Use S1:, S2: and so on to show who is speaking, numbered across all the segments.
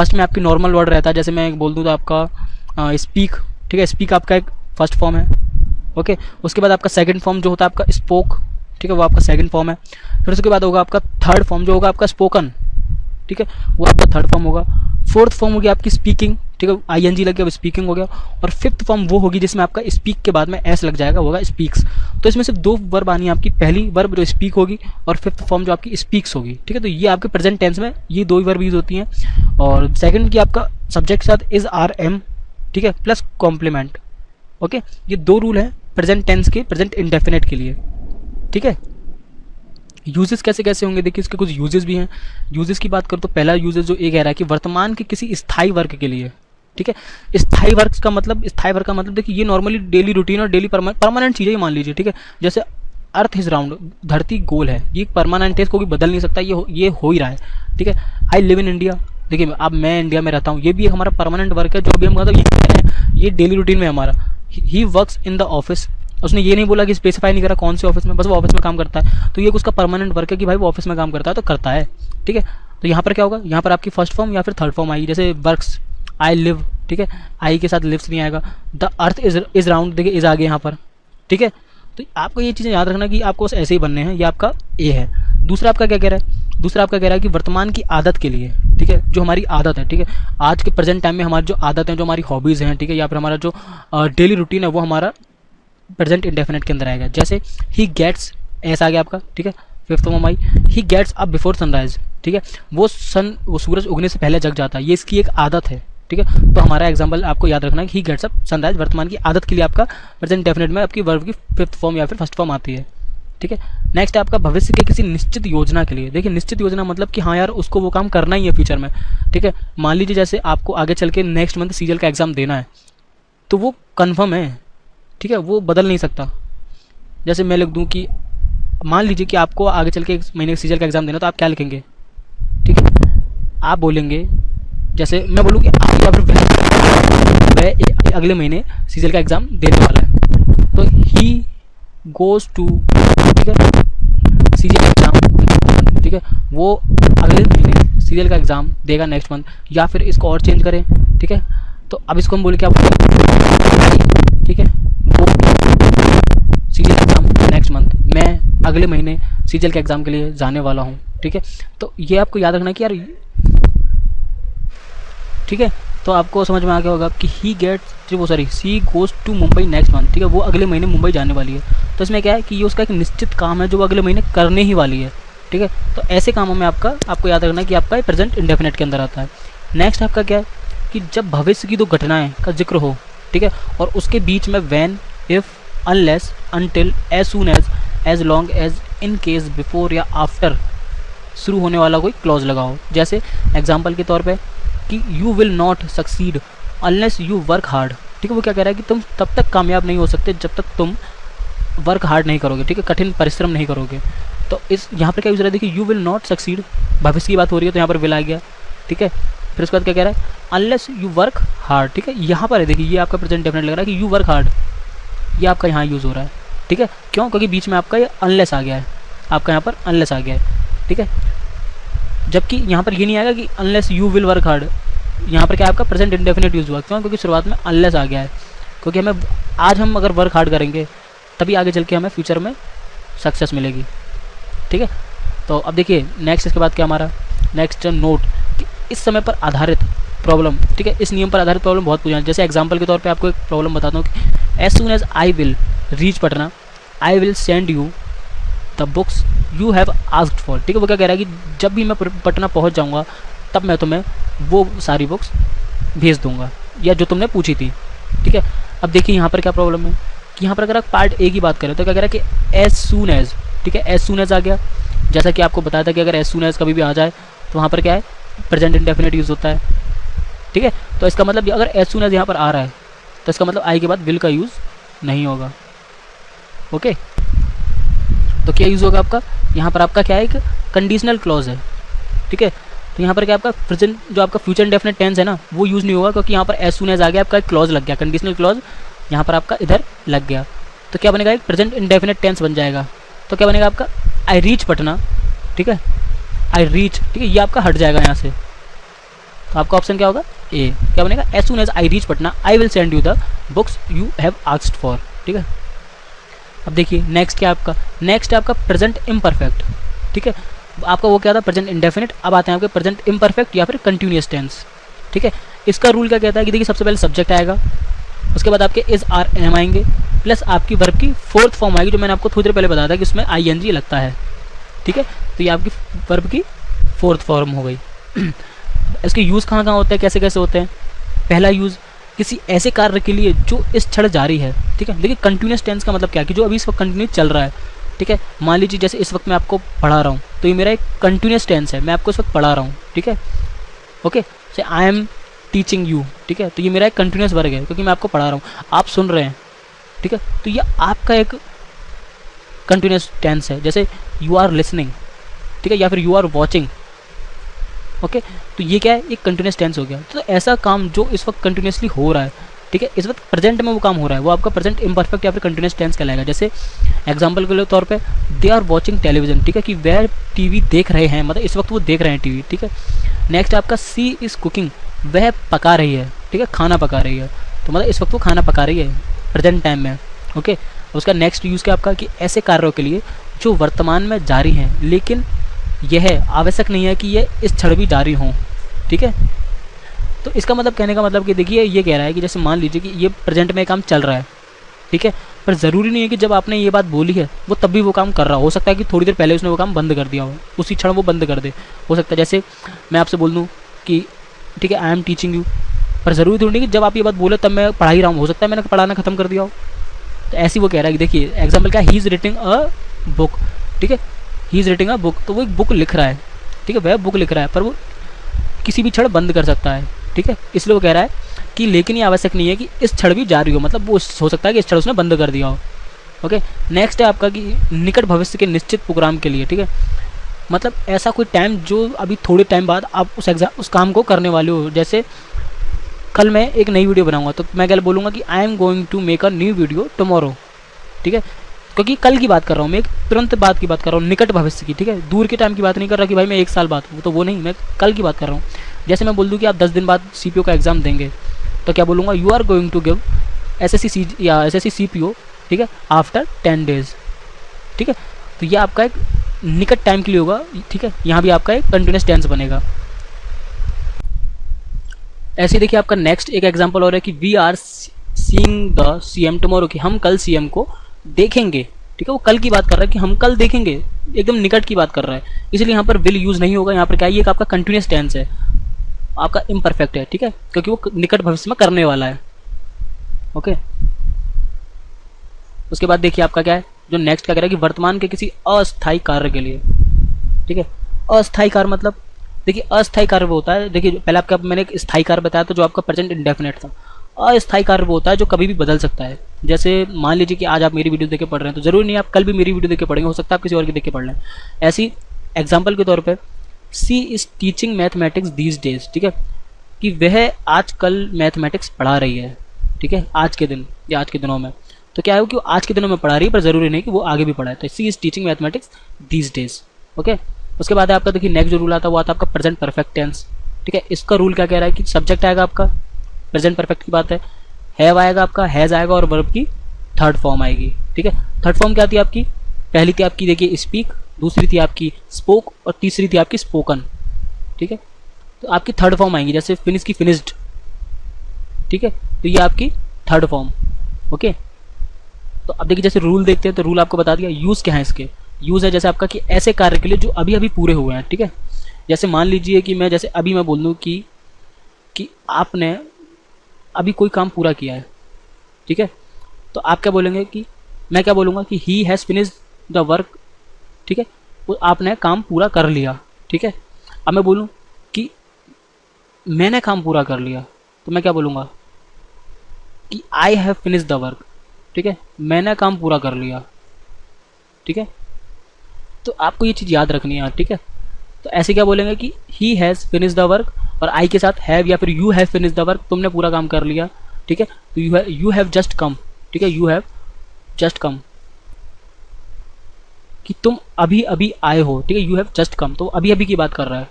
S1: First में आपकी normal word रहता है, जैसे मैं बोल दूँ तो आपका स्पीक, ठीक है, स्पीक आपका एक फर्स्ट फॉर्म है, ओके। उसके बाद आपका सेकंड फॉर्म जो होता है आपका स्पोक, ठीक है, वो आपका सेकंड फॉर्म है। फिर उसके बाद होगा आपका थर्ड फॉर्म जो होगा आपका स्पोकन, ठीक है, वो आपका थर्ड फॉर्म होगा। फोर्थ फॉर्म होगी आपकी स्पीकिंग, ठीक है, ING लग गया, वो स्पीकिंग हो गया। और फिफ्थ फॉर्म वो होगी जिसमें आपका स्पीक के बाद में एस लग जाएगा, होगा स्पीक्स। तो इसमें सिर्फ दो वर्ब आनी है आपकी, पहली वर्ब जो स्पीक होगी और फिफ्थ फॉर्म जो आपकी स्पीक्स होगी, ठीक है। तो ये आपके प्रेजेंट टेंस में ये दो ही वर्ब यूज होती हैं। और सेकंड की आपका सब्जेक्ट के साथ इज RM, ठीक है, प्लस कॉम्प्लीमेंट, ओके। ये दो रूल हैं प्रेजेंट टेंस के, प्रेजेंट इंडेफिनिट के लिए, ठीक है। यूजेस कैसे कैसे होंगे, देखिए इसके कुछ यूजेस भी हैं। यूजेस की बात करूँ तो पहला यूजेस जो ये कह रहा है कि वर्तमान के किसी स्थायी वर्ग के लिए, ठीक है। स्थायी वर्ग का मतलब देखिए ये नॉर्मली डेली रूटीन और डेली परमानेंट चीज़ें ही मान लीजिए, ठीक है। जैसे अर्थ इज राउंड, धरती गोल है, ये परमानेंट है, इसको कोई बदल नहीं सकता, ये हो ही रहा है, ठीक है। आई लिव इन इंडिया, देखिए अब मैं इंडिया में रहता हूँ, ये भी एक हमारा परमानेंट वर्क है, जो भी हम मतलब ये कह रहे हैं, ये डेली रूटीन में हमारा। He works in the office, उसने ये नहीं बोला कि स्पेसिफाई नहीं करा कौन से ऑफिस में, बस वो ऑफिस में काम करता है, तो ये उसका परमानेंट वर्क है कि भाई वो ऑफिस में काम करता है तो करता है, ठीक है। तो यहाँ पर क्या होगा, यहाँ पर आपकी फर्स्ट फॉर्म या फिर थर्ड फॉर्म आएगी, जैसे वर्क्स, आई लिव, ठीक है, आई के साथ लिव्स नहीं आएगा। द अर्थ इज राउंड, देखिए इज आगे यहाँ पर, ठीक है। तो आपको ये चीज़ें याद रखना कि आपको बस ऐसे ही बनने हैं, ये आपका ए है। दूसरा आपका क्या कह रहा है, दूसरा आपका कह रहा है कि वर्तमान की आदत के लिए, ठीक है, जो हमारी आदत है, ठीक है, आज के प्रेजेंट टाइम में हमारी जो आदत है, जो हमारी हॉबीज़ हैं, ठीक है, या फिर हमारा जो डेली रूटीन है, वो हमारा प्रेजेंट इंडेफिनिट के अंदर आएगा। जैसे ही गेट्स, ऐसा आ गया आपका, ठीक है, fifth form I. He gets up before sunrise, ठीक है, वो सूरज उगने से पहले जग जाता है, ये इसकी एक आदत है, ठीक है। तो हमारा एग्जांपल आपको याद रखना है कि ही गेट्स अप सनराइज वर्तमान की आदत के लिए आपका प्रेजेंट इंडेफिनिट में आपकी वर्ब की फिफ्थ फॉर्म या फिर फर्स्ट फॉर्म आती है, ठीक है। नेक्स्ट है आपका भविष्य के किसी निश्चित योजना के लिए। देखिए निश्चित योजना मतलब कि हाँ यार उसको वो काम करना ही है फ्यूचर में, ठीक है। मान लीजिए जैसे आपको आगे चल के नेक्स्ट मंथ CGL का एग्ज़ाम देना है, तो वो कन्फर्म है, ठीक है, वो बदल नहीं सकता। जैसे मैं लिख दूँ कि मान लीजिए कि आपको आगे चल के 1 महीने CGL का एग्ज़ाम देना, तो आप क्या लिखेंगे, ठीक है, आप बोलेंगे, जैसे मैं बोलूँ कि आप या फिर वह अगले महीने CGL का एग्ज़ाम देने वाला है, तो ही गोज़ टू, ठीक है, CGL एग्ज़ाम, ठीक है, वो अगले महीने CGL का एग्ज़ाम देगा नेक्स्ट मंथ। या फिर इसको और चेंज करें, ठीक है, तो अब इसको हम बोले क्या, ठीक है, वो CGL एग्ज़ाम नेक्स्ट मंथ, मैं अगले महीने CGL के एग्ज़ाम के लिए जाने वाला हूँ, ठीक है। तो ये आपको याद रखना कि यार, ठीक है, तो आपको समझ में आ गया होगा कि she goes to Mumbai next month, ठीक है, वो अगले महीने मुंबई जाने वाली है। तो इसमें क्या है कि ये उसका एक निश्चित काम है जो वो अगले महीने करने ही वाली है, ठीक है। तो ऐसे कामों में आपको याद रखना कि आपका प्रेजेंट इंडेफिनिट के अंदर आता है। नेक्स्ट आपका क्या है कि जब भविष्य की दो घटनाएं का जिक्र हो, ठीक है, और उसके बीच में when, if, unless, until, as soon as long as, in case, before या आफ्टर शुरू होने वाला कोई क्लॉज लगा हो। जैसे एग्जाम्पल के तौर पे कि you will not succeed unless you work hard, ठीक है। वो क्या कह रहा है कि तुम तब तक कामयाब नहीं हो सकते जब तक तुम वर्क हार्ड नहीं करोगे, ठीक है, कठिन परिश्रम नहीं करोगे। तो इस यहाँ पर क्या यूज़ रहा है, देखिए यू विल नॉट सक्सीड, भविष्य की बात हो रही है तो यहाँ पर विल आ गया, ठीक है। फिर उसके बाद क्या कह रहा है, अनलेस यू वर्क हार्ड, ठीक है, यहाँ पर है देखिए ये आपका प्रेजेंट डेफिनेट लग रहा है कि यू वर्क हार्ड, ये आपका यहाँ यूज़ हो रहा है, ठीक है। क्यों, क्योंकि बीच में आपका ये अनलेस आ गया है, आपका यहाँ पर अनलेस आ गया है, ठीक है। जबकि यहाँ पर ये नहीं आएगा कि unless you will work hard, यहाँ पर क्या आपका प्रेजेंट इंडेफिनिट यूज़ हुआ, क्यों, क्योंकि शुरुआत में अनलेस आ गया है। क्योंकि हमें आज हम अगर वर्क हार्ड करेंगे तभी आगे चल के हमें फ्यूचर में सक्सेस मिलेगी, ठीक है। तो अब देखिए नेक्स्ट इसके बाद क्या हमारा नेक्स्ट नोट कि इस समय पर आधारित प्रॉब्लम, ठीक है, इस नियम पर आधारित प्रॉब्लम बहुत पूछा है। जैसे एग्जांपल के तौर पे आपको एक प्रॉब्लम बताता हूँ कि as soon as I will reach Patna, I will send you the books you have asked for, ठीक है। वो क्या कह रहा है कि जब भी मैं पटना पहुँच जाऊँगा तब मैं तुम्हें वो सारी बुक्स भेज दूँगा या जो तुमने पूछी थी, ठीक है। अब देखिए यहाँ पर क्या प्रॉब्लम है कि यहाँ पर अगर आप पार्ट ए की बात करें तो क्या कह रहा है कि एज सून एज, ठीक है, एज सून एज आ गया। जैसा कि आपको बताया था कि अगर एज सून एज कभी भी आ जाए तो वहाँ पर क्या है प्रेजेंट इंडेफिनिट यूज़ होता है, ठीक है। तो इसका मतलब अगर एज सून एज यहाँ पर आ रहा है तो इसका मतलब आई के बाद विल का यूज़ नहीं होगा, ओके। तो क्या यूज़ होगा आपका, यहाँ पर आपका क्या है, एक कंडीशनल क्लॉज है, ठीक है। तो यहाँ पर क्या आपका प्रेजेंट जो आपका फ्यूचर इंडेफिनिट टेंस है ना वो यूज़ नहीं होगा, क्योंकि यहाँ पर एज सून एज आ गया, आपका एक क्लॉज लग गया, कंडीशनल क्लॉज यहाँ पर आपका इधर लग गया। तो क्या बनेगा, एक प्रेजेंट इंडेफिनिट टेंस बन जाएगा। तो क्या बनेगा आपका आई रीच पटना, ठीक है, आई रीच, ठीक है, ये आपका हट जाएगा यहाँ से, तो आपका ऑप्शन क्या होगा, ए। क्या बनेगा, as soon as I reach Patna I will send you the books you have asked for. ठीक है, अब देखिए नेक्स्ट क्या आपका, नेक्स्ट है आपका प्रेजेंट इम्परफेक्ट। ठीक है, आपका वो क्या था, प्रेजेंट इंडेफिनिट। अब आते हैं आपके प्रेजेंट इम्परफेक्ट या फिर कंटिन्यूअस टेंस। ठीक है, इसका रूल क्या कहता है कि देखिए सबसे पहले सब्जेक्ट आएगा, उसके बाद आपके इज आर एम आएंगे, प्लस आपकी वर्ब की फोर्थ फॉर्म आएगी, जो मैंने आपको थोड़ी देर पहले बताया था कि उसमें आई एन जी लगता है। ठीक है, तो ये आपकी वर्ब की फोर्थ फॉर्म हो गई। इसके यूज़ कहाँ कहाँ होते हैं, कैसे कैसे होते हैं। पहला यूज़ किसी ऐसे कार्य के लिए जो इस क्षण जारी है। ठीक है, देखिए कंटिन्यूस टेंस का मतलब क्या है कि जो अभी इस वक्त कंटिन्यू चल रहा है। ठीक है, मान लीजिए जैसे इस वक्त मैं आपको पढ़ा रहा हूँ, तो ये मेरा एक कंटिन्यूस टेंस है, मैं आपको इस वक्त पढ़ा रहा हूँ। ठीक है, ओके, से आई एम टीचिंग यू। ठीक है, तो ये मेरा एक कंटिन्यूस वर्ग है क्योंकि मैं आपको पढ़ा रहा हूँ, आप सुन रहे हैं। ठीक है, तो ये आपका एक कंटिन्यूस टेंस है, जैसे यू आर लिसनिंग। ठीक है, या फिर यू आर वॉचिंग। ओके, तो ये क्या है, एक कंटिन्यूस टेंस हो गया। तो ऐसा काम जो इस वक्त कंटिन्यूसली हो रहा है, ठीक है, इस वक्त प्रेजेंट में वो काम हो रहा है, वो आपका प्रेजेंट इम्परफेक्ट या फिर कंटिन्यूस टेंस कहलाएगा। जैसे एग्जांपल के तौर पे दे आर वॉचिंग टेलीविजन। ठीक है, कि वह टीवी देख रहे हैं, मतलब इस वक्त वो देख रहे हैं टीवी। ठीक है, नेक्स्ट आपका सी इज़ कुकिंग, वह पका रही है। ठीक है, खाना पका रही है, तो मतलब इस वक्त वो खाना पका रही है प्रेजेंट टाइम में। ओके, उसका नेक्स्ट यूज़ क्या आपका, कि ऐसे कार्यों के लिए जो वर्तमान में जारी हैं, लेकिन यह आवश्यक नहीं है कि ये इस क्षण भी जारी हों। ठीक है, तो इसका मतलब कहने का मतलब कि देखिए ये कह रहा है कि जैसे मान लीजिए कि ये प्रेजेंट में काम चल रहा है। ठीक है, पर ज़रूरी नहीं है कि जब आपने ये बात बोली है वो तब भी वो काम कर रहा हो सकता है कि थोड़ी देर पहले उसने वो काम बंद कर दिया हो, उसी क्षण वो बंद कर दे। हो सकता है जैसे मैं आपसे बोल दूँ कि ठीक है आई एम टीचिंग यू, पर ज़रूरी थोड़ी नहीं कि जब आप ये बात बोले तब मैं पढ़ा ही रहा हूँ, हो सकता है मैंने पढ़ाना खत्म कर दिया हो। तो ऐसी वो कह रहा है कि देखिए एग्जाम्पल क्या, he is written a book. ठीक है, he is written a book, तो वो एक बुक लिख रहा है। ठीक है, वह बुक लिख रहा है, पर वो किसी भी क्षण बंद कर सकता है। ठीक है, इसलिए वो कह रहा है कि लेकिन ये आवश्यक नहीं है कि इस क्षण भी जारी हो, मतलब वो हो सकता है कि इस क्षण उसने बंद कर दिया हो। ओके, नेक्स्ट है आपका कि निकट भविष्य के निश्चित प्रोग्राम के लिए। ठीक है, मतलब ऐसा कोई टाइम जो अभी थोड़े टाइम बाद आप उस काम को करने वाले हो। जैसे कल मैं एक नई वीडियो बनाऊंगा, तो मैं क्या बोलूँगा कि I am going to make a new video tomorrow. ठीक है, क्योंकि कल की बात कर रहा हूँ मैं, एक तुरंत बात की बात कर रहा हूँ, निकट भविष्य की। ठीक है, दूर के टाइम की बात नहीं कर रहा कि भाई मैं 1 साल बाद, तो वो नहीं, मैं कल की बात कर रहा हूँ। जैसे मैं बोल दूँ कि आप 10 दिन बाद CPO का एग्ज़ाम देंगे, तो क्या बोलूँगा, you are going to give SSC या SSC CPO। ठीक है, आफ्टर 10 डेज। ठीक है, तो ये आपका एक निकट टाइम के लिए होगा। ठीक है, यहाँ भी आपका एक कंटिन्यूस टेंस बनेगा। ऐसे देखिए आपका नेक्स्ट एक एग्जांपल और है कि we are seeing the CM tomorrow, कि हम कल CM को देखेंगे। ठीक है, वो कल की बात कर रहा है कि हम कल देखेंगे, एकदम निकट की बात कर रहा है, इसलिए यहाँ पर विल यूज़ नहीं होगा। यहाँ पर क्या है, ये आपका कंटिन्यूस टेंस है, आपका इम्परफेक्ट है। ठीक है, क्योंकि वो निकट भविष्य में करने वाला है। ओके, उसके बाद देखिए आपका क्या है, जो नेक्स्ट क्या कह रहा है कि वर्तमान के किसी अस्थायी कार्य के लिए। ठीक है, अस्थायी कार्य मतलब देखिए अस्थायी कार्य वो होता है, देखिए पहले आपका मैंने एक स्थायी कार्य बताया था जो आपका प्रेजेंट इंडेफिनिट था। अस्थायी कार्य वो होता है जो कभी भी बदल सकता है। जैसे मान लीजिए कि आज आप मेरी वीडियो देख के पढ़ रहे हैं, तो जरूरी नहीं आप कल भी मेरी वीडियो देख के पढ़ेंगे, हो सकता है आप किसी और की देख के पढ़ लें। ऐसी एग्जाम्पल के तौर पर she is teaching mathematics these days. ठीक है, कि वह आजकल मैथमेटिक्स पढ़ा रही है। ठीक है, आज के दिन या आज के दिनों में, तो क्या है कि वो आज के दिनों में पढ़ा रही है, पर ज़रूरी नहीं कि वो आगे भी पढ़ाए। तो she is teaching mathematics these days. Okay, उसके बाद है आपका देखिए नेक्स्ट जो रूल आता है वो आता है आपका प्रेजेंट परफेक्ट टेंस। ठीक है, इसका रूल क्या कह रहा है कि सब्जेक्ट आएगा आपका, प्रेजेंट परफेक्ट की बात है, हैव आएगा आपका, हैज़ आएगा, और वर्ब की थर्ड फॉर्म आएगी। ठीक है, थर्ड फॉर्म क्या थी आपकी, पहली थी आपकी देखिए स्पीक, दूसरी थी आपकी स्पोक, और तीसरी थी आपकी स्पोकन। ठीक है, तो आपकी थर्ड फॉर्म आएंगी, जैसे फिनिश की फिनिश्ड। ठीक है, तो ये आपकी थर्ड फॉर्म। ओके, तो अब देखिए जैसे रूल देखते हैं, तो रूल आपको बता दिया। यूज़ क्या है इसके, यूज़ है जैसे आपका कि ऐसे कार्य के लिए जो अभी अभी पूरे हुए हैं। ठीक है, जैसे मान लीजिए कि मैं जैसे अभी मैं बोल दूँ कि आपने अभी कोई काम पूरा किया है। ठीक है, तो आप क्या बोलेंगे कि मैं क्या बोलूँगा कि he has finished the work. ठीक है, वो आपने काम पूरा कर लिया। ठीक है, अब मैं बोलूँ कि मैंने काम पूरा कर लिया, तो मैं क्या बोलूँगा कि I have finished the work. ठीक है, मैंने काम पूरा कर लिया। ठीक है, तो आपको ये चीज़ याद रखनी है। ठीक है, तो ऐसे क्या बोलेंगे कि he has finished the work, और आई के साथ हैव या फिर you have finished the work, तुमने पूरा काम कर लिया। ठीक है, तो यू हैव जस्ट कम। ठीक है, यू हैव जस्ट कम, कि तुम अभी अभी आए हो। ठीक है, यू हैव जस्ट कम, तो अभी अभी की बात कर रहा है।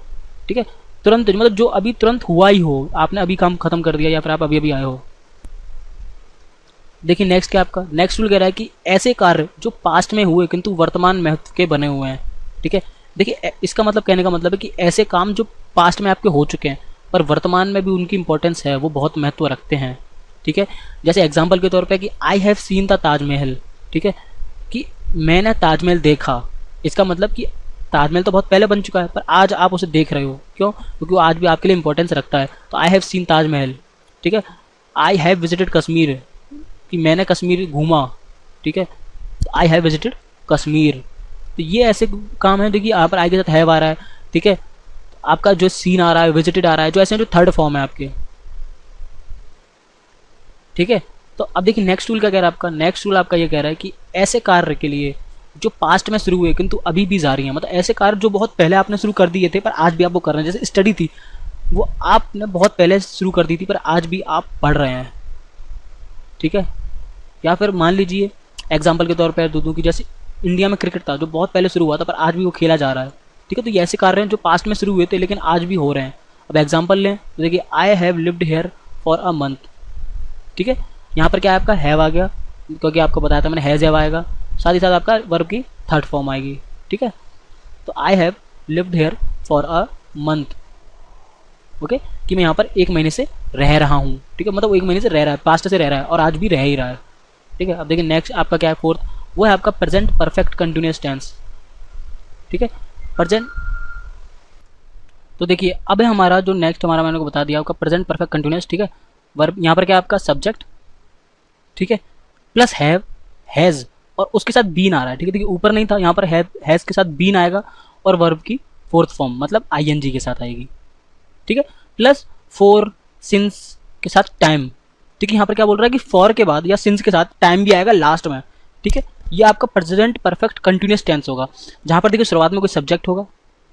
S1: ठीक है, तुरंत मतलब जो अभी तुरंत हुआ ही हो, आपने अभी काम खत्म कर दिया या फिर आप अभी अभी आए हो। देखिए नेक्स्ट क्या आपका नेक्स्ट रूल कह रहा है कि ऐसे कार्य जो पास्ट में हुए किंतु वर्तमान महत्व के बने हुए हैं। ठीक है, देखिए इसका मतलब कहने का मतलब है कि ऐसे काम जो पास्ट में आपके हो चुके हैं पर वर्तमान में भी उनकी इंपॉर्टेंस है, वो बहुत महत्व रखते हैं। ठीक है, जैसे एग्जाम्पल के तौर पे कि I have seen the Taj Mahal. ठीक है, कि मैंने ताजमहल देखा, इसका मतलब कि ताजमहल तो बहुत पहले बन चुका है पर आज आप उसे देख रहे हो, क्यों? क्योंकि वो आज भी आपके लिए इंपॉर्टेंस रखता है। तो आई हैव सीन ताजमहल। ठीक है, आई हैव विजिटेड कश्मीर, कि मैंने कश्मीर घूमा। ठीक है, आई हैव विजिटेड कश्मीर। तो ये ऐसे काम है, देखिए यहाँ पर आई के साथ हैव आ रहा है। ठीक है, आपका जो सीन आ रहा है, विजिटेड आ रहा है, जो ऐसे जो थर्ड फॉर्म है आपके। ठीक है, तो अब देखिए नेक्स्ट रूल क्या कह रहा है आपका नेक्स्ट रूल आपका ये कह रहा है कि ऐसे कार्य के लिए जो पास्ट में शुरू हुए किंतु अभी भी जारी हैं, मतलब ऐसे कार्य जो बहुत पहले आपने शुरू कर दिए थे पर आज भी आप वो कर रहे हैं। जैसे स्टडी थी, वो आपने बहुत पहले शुरू कर दी थी पर आज भी आप पढ़ रहे हैं। ठीक है, या फिर मान लीजिए एग्जाम्पल के तौर पर दे दूँ कि जैसे इंडिया में क्रिकेट था जो बहुत पहले शुरू हुआ था पर आज भी वो खेला जा रहा है। ठीक है, तो ये ऐसे कार्य हैं जो पास्ट में शुरू हुए थे लेकिन आज भी हो रहे हैं। अब एग्जाम्पल लें तो देखिए I have lived hair for a month. ठीक है, यहाँ पर क्या है आपका हैव आ गया, क्योंकि आपको बताया था मैंने हैज़ हैव आएगा, साथ ही साथ आपका वर्ब की थर्ड फॉर्म आएगी। ठीक है, तो I have lived hair for a month. Okay, कि मैं यहाँ पर एक महीने से रह रहा हूँ। ठीक है, मतलब वो एक महीने से रह रहा है, पास्ट से रह रहा है और आज भी रह ही रहा है। ठीक है, अब देखिए नेक्स्ट आपका क्या है फोर्थ, वो है आपका प्रेजेंट परफेक्ट कंटिन्यूअस टेंस। ठीक है, प्रेजेंट, तो देखिए अब है हमारा जो नेक्स्ट हमारा मैंने को बता दिया आपका प्रेजेंट परफेक्ट कंटिन्यूअस। ठीक है, वर्ब यहाँ पर क्या है आपका सब्जेक्ट। ठीक है, प्लस हैव, हैज़ और उसके साथ बीन आ रहा है। ठीक है, देखिए ऊपर नहीं था, यहाँ पर हैज़ के साथ बीन आएगा और वर्ब की फोर्थ फॉर्म मतलब आईएनजी के साथ आएगी। ठीक है, प्लस फॉर, सिंस के साथ टाइम। ठीक है, यहाँ पर क्या बोल रहा है कि फॉर के बाद या सिंस के साथ टाइम भी आएगा लास्ट में। ठीक है, ये आपका प्रेजेंट परफेक्ट कंटिन्यूअस टेंस होगा, जहाँ पर देखिए शुरुआत में कोई सब्जेक्ट होगा,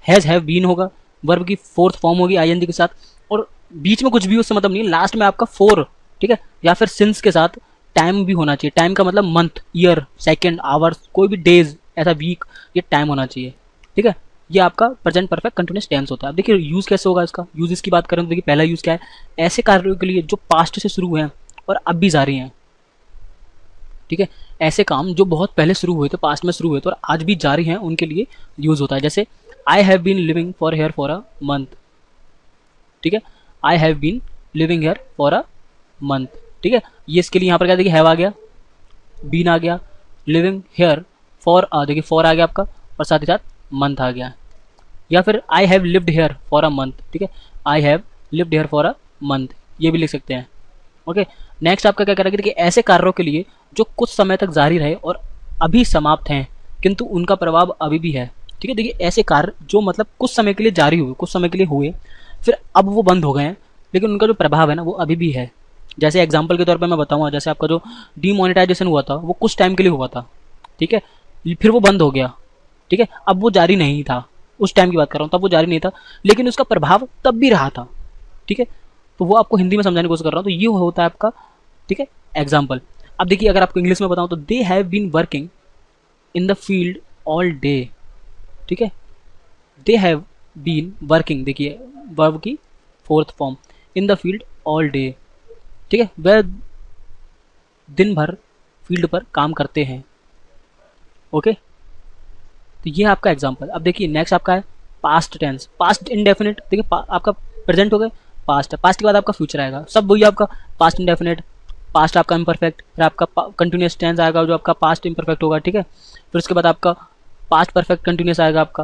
S1: हैज़ हैव बीन होगा, वर्ब की फोर्थ फॉर्म होगी आईएनजी के साथ और बीच में कुछ भी उससे मतलब नहीं, लास्ट में आपका फोर। ठीक है, या फिर सिंस के साथ टाइम भी होना चाहिए। टाइम का मतलब मंथ, ईयर, सेकेंड, आवर्स, कोई भी डेज, ऐसा वीक, ये टाइम होना चाहिए। ठीक है, ये आपका प्रेजेंट परफेक्ट कंटिन्यूअस टेंस होता है। अब देखिए यूज़ कैसे होगा इसका, यूज़ इसकी बात करें तो देखिए पहला यूज़ क्या है, ऐसे कार्यों के लिए जो पास्ट से शुरू हुए हैं और अब भी जारी हैं। ठीक है, ऐसे काम जो बहुत पहले शुरू हुए थे, पास्ट में शुरू हुए थे और आज भी जारी हैं, उनके लिए यूज़ होता है। जैसे I have been living for here for a month. ठीक है, I have been living here for a month. ठीक है, ये इसके लिए यहाँ पर क्या देखिए हैव आ गया, बीन आ गया, लिविंग हेयर फॉर देखिए फॉर आ गया आपका और साथ ही साथ मंथ आ गया। या फिर I have lived hair for a month. ठीक है, I have lived hair for a month, ये भी लिख सकते हैं। ओके, नेक्स्ट आपका क्या कह रहा है कि देखिए ऐसे कार्यों के लिए जो कुछ समय तक जारी रहे और अभी समाप्त हैं किंतु उनका प्रभाव अभी भी है। ठीक है, देखिए ऐसे कार्य जो मतलब कुछ समय के लिए जारी हुए, कुछ समय के लिए हुए, फिर अब वो बंद हो गए हैं लेकिन उनका जो प्रभाव है ना वो अभी भी है। जैसे एग्जाम्पल के तौर पर मैं बताऊंगा, जैसे आपका जो डीमोनेटाइजेशन हुआ था वो कुछ टाइम के लिए हुआ था। ठीक है, फिर वो बंद हो गया। ठीक है, अब वो जारी नहीं था, उस टाइम की बात कर रहा हूँ, तब वो जारी नहीं था लेकिन उसका प्रभाव तब भी रहा था। ठीक है, तो वो आपको हिंदी में समझाने की कोशिश कर रहा हूँ, तो ये होता है आपका। ठीक है, एग्जाम्पल। अब देखिए अगर आपको इंग्लिश में बताऊँ तो they have been working in the field all day. ठीक है, दे हैव बीन वर्किंग, देखिए वर्ब की fourth form, in the field all day. ठीक है, वह दिन भर फील्ड पर काम करते हैं। ओके, तो ये आपका एग्जाम्पल। अब देखिए नेक्स्ट आपका है पास्ट टेंस, पास्ट इंडेफिनिट। देखिए आपका प्रेजेंट हो गया, पास्ट है, पास्ट के बाद आपका फ्यूचर आएगा, सब वही आपका पास्ट इंडेफिनिट, पास्ट आपका इम्परफेक्ट, फिर आपका कंटिन्यूस टेंस आएगा जो आपका पास्ट इम्परफेक्ट होगा। ठीक है, फिर उसके बाद आपका पास्ट परफेक्ट कंटिन्यूस आएगा आपका।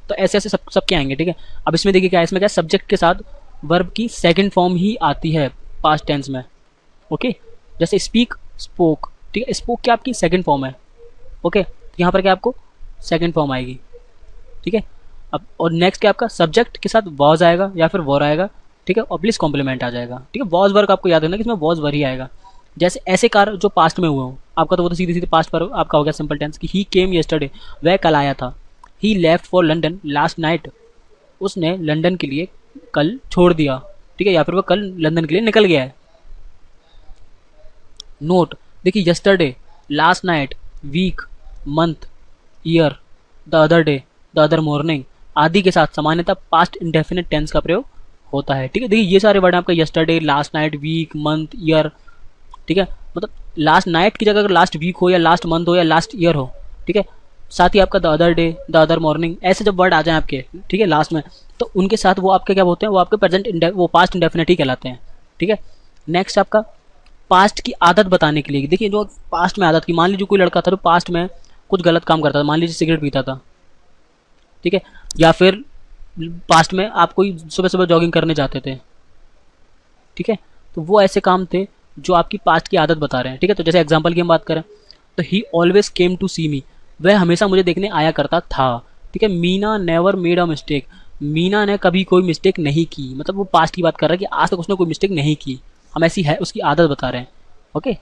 S1: तो ऐसे ऐसे सबके आएंगे। ठीक है, अब इसमें देखिए क्या है, इसमें क्या सब्जेक्ट के साथ वर्ब की सेकंड फॉर्म ही आती है पास्ट टेंस में। ओके, जैसे स्पीक, स्पोक। ठीक है, स्पोक क्या आपकी सेकंड फॉर्म है। ओके, यहाँ पर क्या आपको सेकंड फॉर्म आएगी। ठीक है, अब और नेक्स्ट क्या आपका सब्जेक्ट के साथ वॉज आएगा या फिर वॉर आएगा। ठीक है, और प्लीज कॉम्प्लीमेंट आ जाएगा। ठीक है, वॉज वर्क आपको याद रखना कि इसमें वॉज वर ही आएगा। जैसे ऐसे कार्य जो पास्ट में हुए हो आपका, तो वो तो सीधे सीधे पास्ट पर आपका हो गया सिंपल टेंस कि ही केम येस्टरडे, वह कल आया था। He left for London last night, उसने लंदन के लिए कल छोड़ दिया। ठीक है, या फिर वह कल लंदन के लिए निकल गया है। नोट, देखिए yesterday, last night, week, month, year, the other day, the other morning, आदि के साथ सामान्यतः पास्ट इंडेफिनिट टेंस का प्रयोग होता है। ठीक है, देखिए ये सारे वर्ड आपका yesterday, last night, week, month, year. ठीक है, मतलब लास्ट नाइट की जगह अगर लास्ट वीक हो या लास्ट मंथ हो या लास्ट ईयर हो, ठीक है, साथ ही आपका the other day, the other morning, ऐसे जब वर्ड आ जाए आपके, ठीक है, लास्ट में, तो उनके साथ वो आपके क्या होते हैं, वो आपके प्रेजेंट वो पास्ट इंडेफिनिट ही कहलाते हैं। ठीक है, नेक्स्ट आपका पास्ट की आदत बताने के लिए, देखिए जो पास्ट में आदत की, मान लीजिए कोई लड़का था तो पास्ट में कुछ गलत काम करता था, मान लीजिए सिगरेट पीता था, ठीक है, या फिर पास्ट में आप कोई सुबह सुबह जॉगिंग करने जाते थे, ठीक है, तो वो ऐसे काम थे जो आपकी पास्ट की आदत बता रहे हैं। ठीक है, तो जैसे एग्जांपल की हम बात करें तो ही ऑलवेज केम टू सी मी, वह हमेशा मुझे देखने आया करता था। ठीक है, Meena never made a mistake, Meena ने कभी कोई मिस्टेक नहीं की, मतलब वो पास्ट की बात कर रहा है कि आज तक उसने कोई मिस्टेक नहीं की, हम ऐसी है उसकी आदत बता रहे हैं। ओके,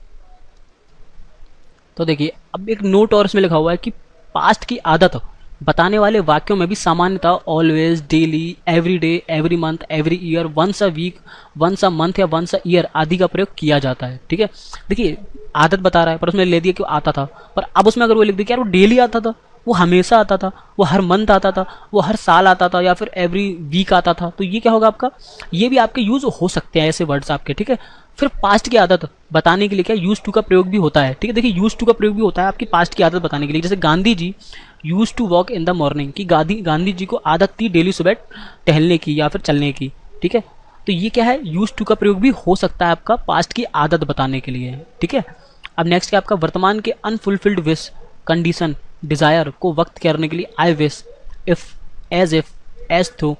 S1: तो देखिए अब एक नोट और इसमें लिखा हुआ है कि पास्ट की आदत बताने वाले वाक्यों में भी सामान्यतः always, daily, every day, every month, every year, once a week, once a month या वंस अ ईयर आदि का प्रयोग किया जाता है। ठीक है, देखिए आदत बता रहा है पर उसमें ले दिया कि वो आता था, पर अब उसमें अगर वो लिख दिया कि यार वो डेली आता था, वो हमेशा आता था, वो हर मंथ आता था, वो हर साल आता था या फिर एवरी वीक आता था, तो ये क्या होगा आपका, ये भी आपके यूज हो सकते हैं ऐसे वर्ड्स आपके। ठीक है, फिर पास्ट की आदत बताने के लिए क्या यूज टू का प्रयोग भी होता है। ठीक है, देखिए यूज टू का प्रयोग भी होता है आपकी पास्ट की आदत बताने के लिए, जैसे Gandhi ji used to walk in the morning, कि गांधी जी को आदत थी डेली सुबह टहलने की या फिर चलने की। ठीक है, तो ये क्या है, यूज टू का प्रयोग भी हो सकता है आपका पास्ट की आदत बताने के लिए। ठीक है, अब नेक्स्ट क्या आपका वर्तमान के अनफुलफिल्ड विश, कंडीशन, डिजायर को वक्त करने के लिए I wish, if, as though,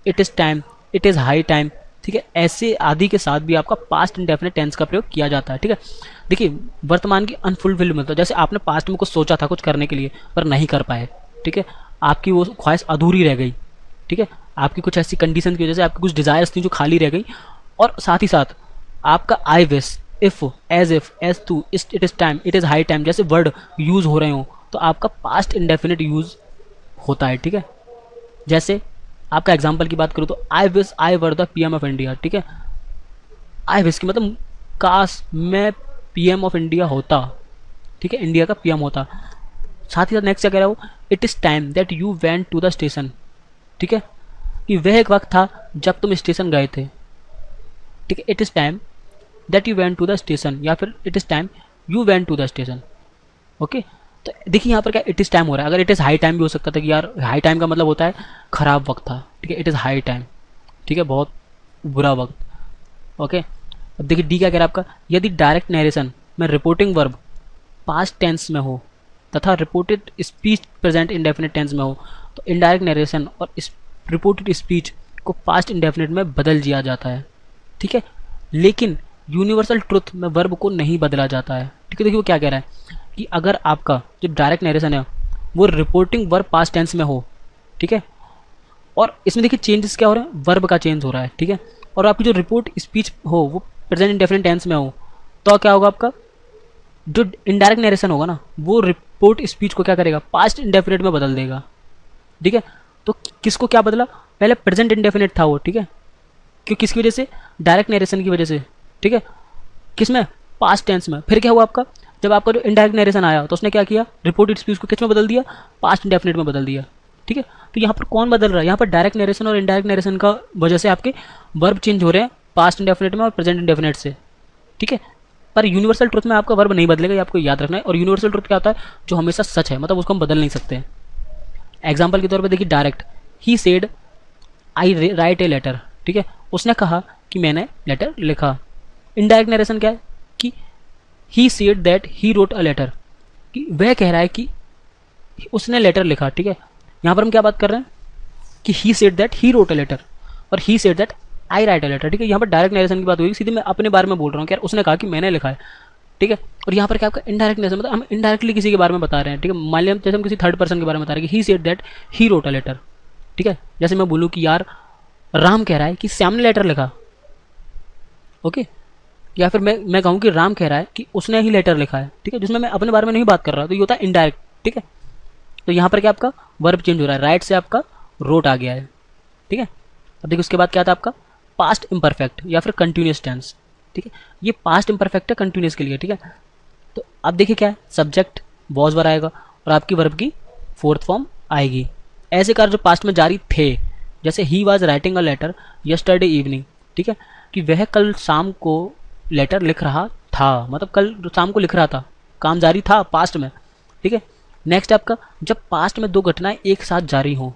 S1: it is time, it is high time. ठीक है, ऐसे आदि के साथ भी आपका पास्ट इंडेफिनिट टेंस का प्रयोग किया जाता है। ठीक है, देखिए वर्तमान की अनफुलफिल्ड मतलब जैसे आपने पास्ट में कुछ सोचा था कुछ करने के लिए पर नहीं कर पाए। ठीक है, आपकी वो ख्वाहिश अधूरी रह गई। ठीक है, आपकी कुछ ऐसी कंडीशन की वजह से आपकी कुछ डिजायर्स थी जो खाली रह गई, और साथ ही साथ आपका I wish, if, as to, it is time, it is high time जैसे वर्ड यूज हो रहे हो तो आपका पास्ट इंडेफिनिट यूज होता है। ठीक है, जैसे आपका एग्जाम्पल की बात करूँ तो I wish I were the PM of India. ठीक है, आई विश की मतलब काश मैं पीएम ऑफ इंडिया होता। ठीक है, इंडिया का पीएम होता। साथ ही साथ नेक्स्ट क्या कह रहा हूँ, it is time that you went to the station. ठीक है, कि वह एक वक्त था जब तुम स्टेशन गए थे। ठीक है, it is time that you went to the station या फिर it is time you went to the station. Okay, तो देखिए यहाँ पर क्या इट इज़ टाइम हो रहा है, अगर इट इज़ हाई टाइम भी हो सकता था कि यार हाई टाइम का मतलब होता है ख़राब वक्त था। ठीक है, इट इज़ हाई टाइम, ठीक है, बहुत बुरा वक्त। ओके, अब देखिए डी क्या कह रहा है आपका, यदि डायरेक्ट नरेशन में रिपोर्टिंग वर्ब पास्ट टेंस में हो तथा reported speech present indefinite tense में हो तो इनडायरेक्ट नरेशन और रिपोर्टेड स्पीच को पास्ट इंडेफिनिट में बदल दिया जाता है। ठीक है, लेकिन यूनिवर्सल ट्रुथ में वर्ब को नहीं बदला जाता है। ठीक है, देखिए वो क्या कह रहा है कि अगर आपका जो डायरेक्ट नरेशन है वो रिपोर्टिंग वर्ब पास्ट टेंस में हो, ठीक है, और इसमें देखिए चेंजेस क्या हो रहे हैं, वर्ब का चेंज हो रहा है। ठीक है, और आपकी जो रिपोर्ट स्पीच हो वो प्रेजेंट इंडेफिनिट टेंस में हो तो क्या होगा, आपका जो इनडायरेक्ट नरेशन होगा ना वो रिपोर्ट स्पीच को क्या करेगा, पास्ट इंडेफिनिट में बदल देगा। ठीक है, तो किसको क्या बदला, पहले प्रेजेंट इंडेफिनिट था वो। ठीक है, क्यों, किसकी वजह से, डायरेक्ट नरेशन की वजह से। ठीक है, किसमें, पास्ट टेंस में। फिर क्या हुआ आपका, जब आपका जो इनडायरेक्ट नरेशन आया तो उसने क्या किया, रिपोर्टेड स्पीच को किस में बदल दिया, पास्ट इंडेफिनिट में बदल दिया। ठीक है, तो यहाँ पर कौन बदल रहा है, यहाँ पर डायरेक्ट नरेशन और इनडायरेक्ट नरेशन का वजह से आपके वर्ब चेंज हो रहे हैं पास्ट इंडेफिनिट में और प्रेजेंट इंडेफिनिट से। ठीक है, पर यूनिवर्सल ट्रुथ में आपका वर्ब नहीं बदलेगा, ये आपको याद रखना है। और यूनिवर्सल ट्रुथ क्या होता है, जो हमेशा सच है, मतलब उसको हम बदल नहीं सकते। एग्जाम्पल के तौर पर देखिए direct, he said I write a letter. ठीक है, उसने कहा कि मैंने लेटर लिखा। इनडायरेक्ट नरेशन क्या है कि he said that he wrote a letter, कि वह कह रहा है कि उसने लेटर लिखा। ठीक है, यहाँ पर हम क्या बात कर रहे हैं कि he said that he wrote a letter और he said that I write a letter. ठीक है, यहाँ पर डायरेक्ट नरेशन की बात हुई, सीधे मैं अपने बारे में बोल रहा हूँ कि यार उसने कहा कि मैंने लिखा है। ठीक है, और यहाँ पर क्या आपका इनडायरेक्ट नरेशन, मतलब हम इनडायरेक्टली किसी के बारे में बता रहे हैं। ठीक है, मान लिया जैसे हम किसी थर्ड पर्सन के बारे में बता रहे हैं कि he said that he wrote a letter. ठीक है, जैसे मैं बोलूँ कि यार राम कह रहा है कि श्याम ने लेटर लिखा। ओके, या फिर मैं कहूँ कि राम कह रहा है कि उसने ही लेटर लिखा है। ठीक है, जिसमें मैं अपने बारे में नहीं बात कर रहा, तो ये होता है इनडायरेक्ट। ठीक है, तो यहाँ पर क्या आपका वर्ब चेंज हो रहा है, राइट से आपका रोट आ गया है। ठीक है, अब देखिए उसके बाद क्या था आपका पास्ट इम्परफेक्ट या फिर कंटिन्यूस टेंस। ठीक है, ये पास्ट इम्परफेक्ट है कंटिन्यूस के लिए। ठीक है, तो अब देखिए क्या है, सब्जेक्ट वॉज वर आएगा और आपकी वर्ब की फोर्थ फॉर्म आएगी। ऐसे कार्य जो पास्ट में जारी थे, जैसे he was writing a letter yesterday evening, ठीक है, कि वह कल शाम को लेटर लिख रहा था, मतलब कल शाम को लिख रहा था, काम जारी था पास्ट में, ठीक है। नेक्स्ट आपका, जब पास्ट में दो घटनाएं एक साथ जारी हों,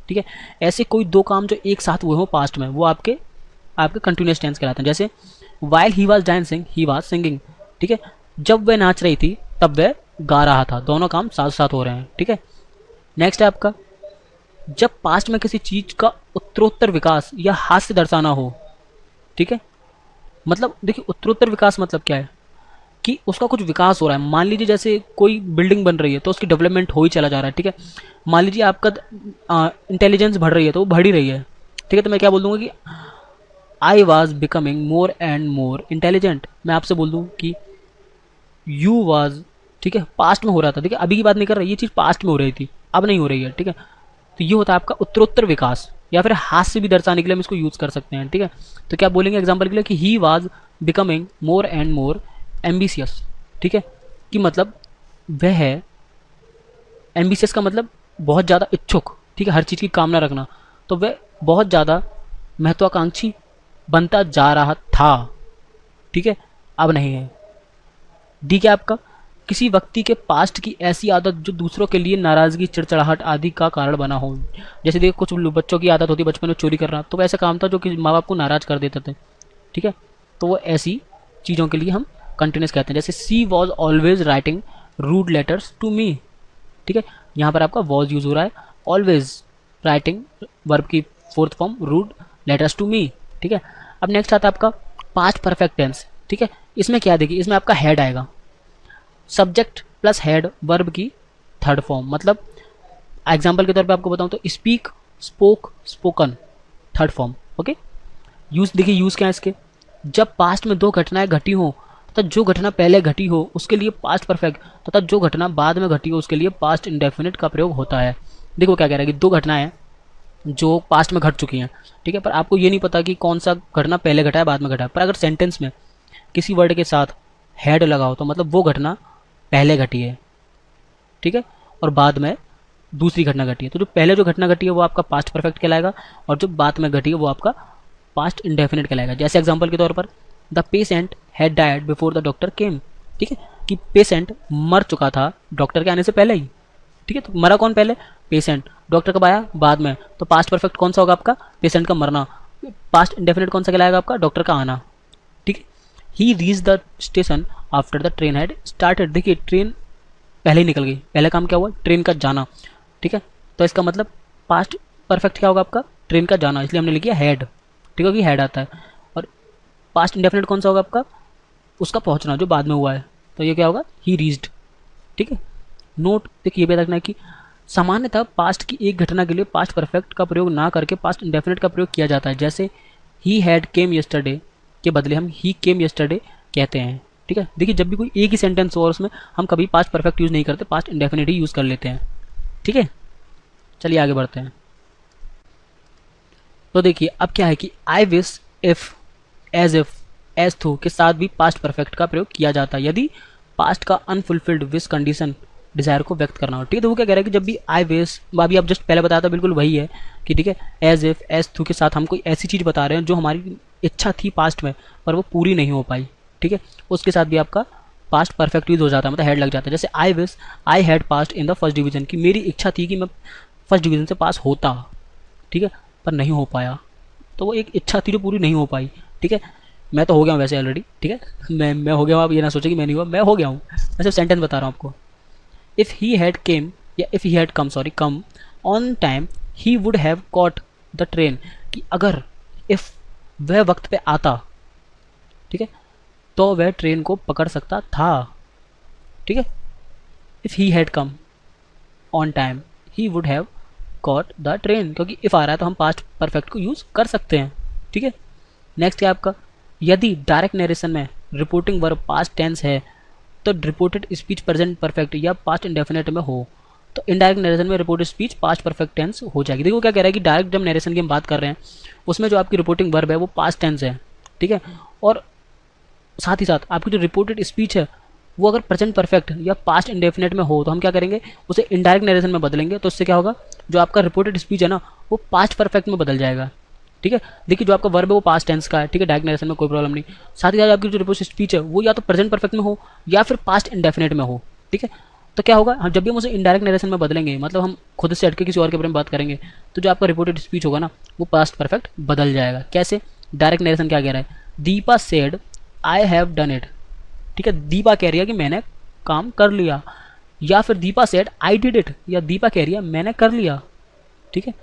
S1: ठीक है, ऐसे कोई दो काम जो एक साथ हुए हों पास्ट में, वो आपके कंटिन्यूस टेंस कहलाते हैं। जैसे while he was dancing he was singing, ठीक है, जब वह नाच रही थी तब वह गा रहा था, दोनों काम साथ साथ हो रहे हैं, ठीक है। नेक्स्ट है आपका, जब पास्ट में किसी चीज का उत्तरोत्तर विकास या हास्य दर्शाना हो, ठीक है, मतलब देखिए उत्तरोत्तर विकास मतलब क्या है कि उसका कुछ विकास हो रहा है। मान लीजिए जैसे कोई बिल्डिंग बन रही है तो उसकी डेवलपमेंट हो ही चला जा रहा है, ठीक है। मान लीजिए आपका इंटेलिजेंस बढ़ रही है तो वो बढ़ ही रही है, ठीक है। तो मैं क्या बोल दूंगा कि I was becoming more and more intelligent. मैं आपसे बोल दूँ कि यू वॉज, ठीक है, पास्ट में हो रहा था, ठीक है, अभी की बात नहीं कर रहा, ये चीज़ पास्ट में हो रही थी, अब नहीं हो रही है, ठीक है। तो ये होता है आपका उत्तरोत्तर विकास, या फिर हास्य भी दर्शाने के लिए हम इसको यूज़ कर सकते हैं, ठीक है। तो क्या बोलेंगे एग्जाम्पल के लिए कि he was becoming more and more ambitious, ठीक है, कि मतलब वह है, एम्बिशियस का मतलब बहुत ज़्यादा इच्छुक, ठीक है, हर चीज़ की कामना रखना, तो वह बहुत ज़्यादा महत्वाकांक्षी बनता जा रहा था, ठीक है, अब नहीं है। डी क्या आपका, किसी व्यक्ति के पास्ट की ऐसी आदत जो दूसरों के लिए नाराज़गी, चिड़चिड़ाहट आदि का कारण बना हो। जैसे देखिए कुछ बच्चों की आदत होती है बचपन में चोरी करना, तो वैसा काम था जो कि माँ बाप को नाराज़ कर देते थे, ठीक है। तो वो ऐसी चीज़ों के लिए हम कंटिन्यूस कहते हैं। जैसे she was always writing rude letters to me, ठीक है, यहाँ पर आपका वॉज यूज़ हो रहा है, ऑलवेज राइटिंग वर्ब की fourth form rude letters to me, ठीक है। अब नेक्स्ट आता है आपका पास्ट परफेक्ट टेंस, ठीक है। इसमें क्या देखिए, इसमें आपका हेड आएगा, सब्जेक्ट प्लस हेड वर्ब की थर्ड फॉर्म। मतलब एग्जाम्पल के तौर पे आपको बताऊं तो speak, spoke, spoken, third form, okay. Use देखिए, यूज क्या है इसके, जब पास्ट में दो घटनाएं घटी हो तथा जो घटना पहले घटी हो उसके लिए पास्ट परफेक्ट, तथा जो घटना बाद में घटी हो उसके लिए पास्ट इंडेफिनिट का प्रयोग होता है। देखो क्या कह रहा है कि दो घटनाएं जो पास्ट में घट चुकी हैं, ठीक है, पर आपको ये नहीं पता कि कौन सा घटना पहले घटा है बाद में घटा है, पर अगर सेंटेंस में किसी वर्ड के साथ हेड लगा हो तो मतलब वो घटना पहले घटी है, ठीक है, और बाद में दूसरी घटना घटी है। तो जो पहले जो घटना घटी है वो आपका पास्ट परफेक्ट कहलाएगा, और जो बाद में घटी है वो आपका पास्ट इंडेफिनिट कहलाएगा। जैसे एग्जांपल के तौर पर the patient had died before the doctor केम, ठीक है, कि पेशेंट मर चुका था डॉक्टर के आने से पहले ही, ठीक है। तो मरा कौन पहले, पेशेंट, डॉक्टर कब आया, बाद में। तो पास्ट परफेक्ट कौन सा होगा आपका, पेशेंट का मरना। पास्ट इंडेफिनिट कौन सा कहलाएगा आपका, डॉक्टर का आना, ठीक है। He reach the station after the train had started, देखिए ट्रेन पहले ही निकल गई, पहले काम क्या हुआ, ट्रेन का जाना, ठीक है। तो इसका मतलब पास्ट परफेक्ट क्या होगा आपका, ट्रेन का जाना, इसलिए हमने लिखा हेड, ठीक है, कि हेड आता है। और पास्ट इंडेफिनिट कौन सा होगा आपका, उसका पहुंचना जो बाद में हुआ है, तो ये क्या होगा, ही रीच्ड, ठीक है। नोट देखिए ये भी रखना है कि सामान्यतः पास्ट की एक घटना के लिए पास्ट परफेक्ट का प्रयोग ना करके पास्ट इंडेफिनिट का प्रयोग किया जाता है। जैसे ही हैड केम यस्टरडे के बदले हम ही केम यस्टरडे कहते हैं, ठीक है। देखिए जब भी कोई एक ही सेंटेंस हो और उसमें हम कभी पास्ट परफेक्ट यूज़ नहीं करते, पास्ट इंडेफिनिट ही यूज़ कर लेते हैं, ठीक है। चलिए आगे बढ़ते हैं। तो देखिए अब क्या है कि आई विश, इफ, एज थू के साथ भी पास्ट परफेक्ट का प्रयोग किया जाता है यदि पास्ट का अनफुलफिल्ड विश कंडीशन डिज़ायर को व्यक्त करना हो, ठीक है। तो वो क्या कह रहा है कि जब भी आई विश, अभी आप जस्ट पहले बताया था बिल्कुल वही है कि ठीक है, एज इफ, एज थू के साथ हम कोई ऐसी चीज़ बता रहे हैं जो हमारी इच्छा थी पास्ट में पर वो पूरी नहीं हो पाई, ठीक है, उसके साथ भी आपका पास्ट परफेक्ट यूज हो जाता है, मतलब हेड लग जाता है। जैसे I wish I had passed in the first division, की मेरी इच्छा थी कि मैं फर्स्ट डिवीजन से पास होता, ठीक है, पर नहीं हो पाया, तो वो एक इच्छा थी जो पूरी नहीं हो पाई, ठीक है। मैं तो हो गया हूँ वैसे ऑलरेडी, ठीक है, मैं हो गया हूँ, आप ये ना सोचे कि मैं नहीं हुआ, मैं हो गया हूँ, मैं सिर्फ सेंटेंस बता रहा हूँ आपको। इफ़ ही हैड केम, या if he had come, sorry, come on time he would have caught the train, कि अगर इफ़ वह वक्त पे आता, ठीक है, तो वह ट्रेन को पकड़ सकता था, ठीक है। If he had come on time he would have caught the train, क्योंकि इफ़ आ रहा है तो हम पास्ट परफेक्ट को यूज़ कर सकते हैं, ठीक है। नेक्स्ट क्या आपका, यदि डायरेक्ट नरेशन में रिपोर्टिंग वर्ब पास्ट टेंस है तो रिपोर्टेड स्पीच प्रेजेंट परफेक्ट या पास्ट इंडेफिनिट में हो तो इनडायरेक्ट नरेशन में reported speech past perfect tense हो जाएगी। देखो क्या कह रहा है कि डायरेक्ट जब नरेशन की हम बात कर रहे हैं उसमें जो आपकी रिपोर्टिंग वर्ब है वो पास्ट टेंस है, ठीक है, और साथ ही साथ आपकी जो रिपोर्टेड स्पीच है वो अगर प्रेजेंट परफेक्ट या पास्ट इंडेफिनिट में हो तो हम क्या करेंगे, उसे इनडायरेक्ट नरेशन में बदलेंगे, तो उससे क्या होगा, जो आपका रिपोर्टेड स्पीच है ना वो पास्ट परफेक्ट में बदल जाएगा। ठीक है, देखिए जो आपका वर्ब है वो पास्ट टेंस का है। ठीक है, डायरेक्ट नरेशन में कोई प्रॉब्लम नहीं। साथ ही साथ आपकी जो रिपोर्टेड स्पीच है वो या तो प्रेजेंट परफेक्ट में हो या फिर पास्ट इंडेफिनिट में हो। ठीक है, तो क्या होगा, हम जब भी हम उसे इनडायरेक्ट नरेशन में बदलेंगे, मतलब हम खुद से हटके किसी और के बारे में बात करेंगे, तो जो आपका रिपोर्टेड स्पीच होगा ना वो पास्ट परफेक्ट बदल जाएगा। कैसे? डायरेक्ट नरेशन क्या कह रहा है, Deepa said I have done it. ठीक है, दीपा कह रही है कि मैंने काम कर लिया, या फिर Deepa said I did it, या दीपा कह रही है मैंने कर लिया। ठीक है,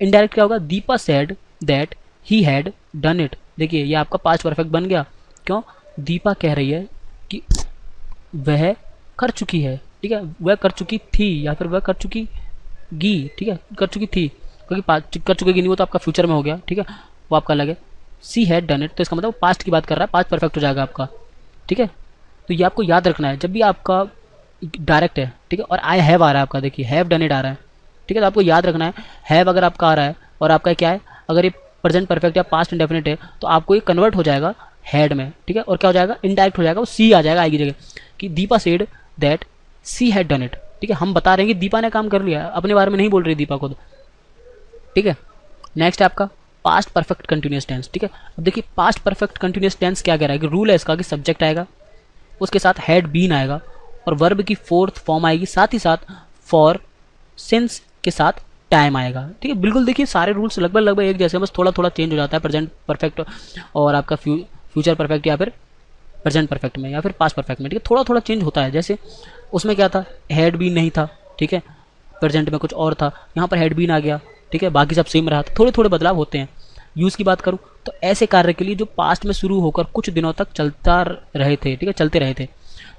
S1: इनडायरेक्ट क्या होगा, Deepa said that he had done it. देखिए ये आपका पास्ट परफेक्ट बन गया। क्यों? दीपा कह रही है कि वह कर चुकी है। ठीक है, वह कर चुकी थी या फिर वह कर चुकी गी। ठीक है, कर चुकी थी, क्योंकि कर चुकी नहीं वो तो आपका फ्यूचर में हो गया। ठीक है, वो आपका अलग है। सी हैड डन इट, तो इसका मतलब पास्ट की बात कर रहा है, पास्ट परफेक्ट हो जाएगा आपका। ठीक है, तो ये आपको याद रखना है जब भी आपका डायरेक्ट है। ठीक है, और आई हैव आ रहा है आपका, देखिए हैव डन इट आ रहा है। ठीक है, तो आपको याद रखना है हैव अगर आपका आ रहा है और आपका क्या है, अगर ये प्रेजेंट परफेक्ट या पास्ट इंडेफिनिट है तो आपको ये कन्वर्ट हो जाएगा हैड में। ठीक है, और क्या हो जाएगा, इनडायरेक्ट हो जाएगा, वो सी आ जाएगा आई की जगह, कि Deepa said that she had done it. ठीक है, हम बता रहे हैं कि दीपा ने काम कर लिया, अपने बारे में नहीं बोल रही दीपा खुद। ठीक है, नेक्स्ट है आपका पास्ट परफेक्ट कंटिन्यूअस टेंस। ठीक है, अब देखिए पास्ट परफेक्ट कंटिन्यूअस टेंस क्या कह रहा है कि रूल है इसका कि सब्जेक्ट आएगा, उसके साथ हैड बीन आएगा और वर्ब की फोर्थ फॉर्म आएगी, साथ ही साथ फॉर सिंस के साथ टाइम आएगा। ठीक है, बिल्कुल देखिए सारे रूल्स लगभग एक जैसे, बस थोड़ा थोड़ा चेंज हो जाता है प्रेजेंट परफेक्ट और आपका फ्यूचर परफेक्ट या फिर प्रेजेंट परफेक्ट में या फिर पास्ट परफेक्ट में। ठीक है, थोड़ा थोड़ा चेंज होता है। जैसे उसमें क्या था, हैड बीन नहीं था। ठीक है, प्रेजेंट में कुछ और था, यहाँ पर हैड बीन आ गया। ठीक है, बाकी सब सेम रहा था, थोड़े थोड़े बदलाव होते हैं। यूज़ की बात करूँ तो ऐसे कार्य के लिए जो पास्ट में शुरू होकर कुछ दिनों तक चलता रहे थे। ठीक है, चलते रहे थे,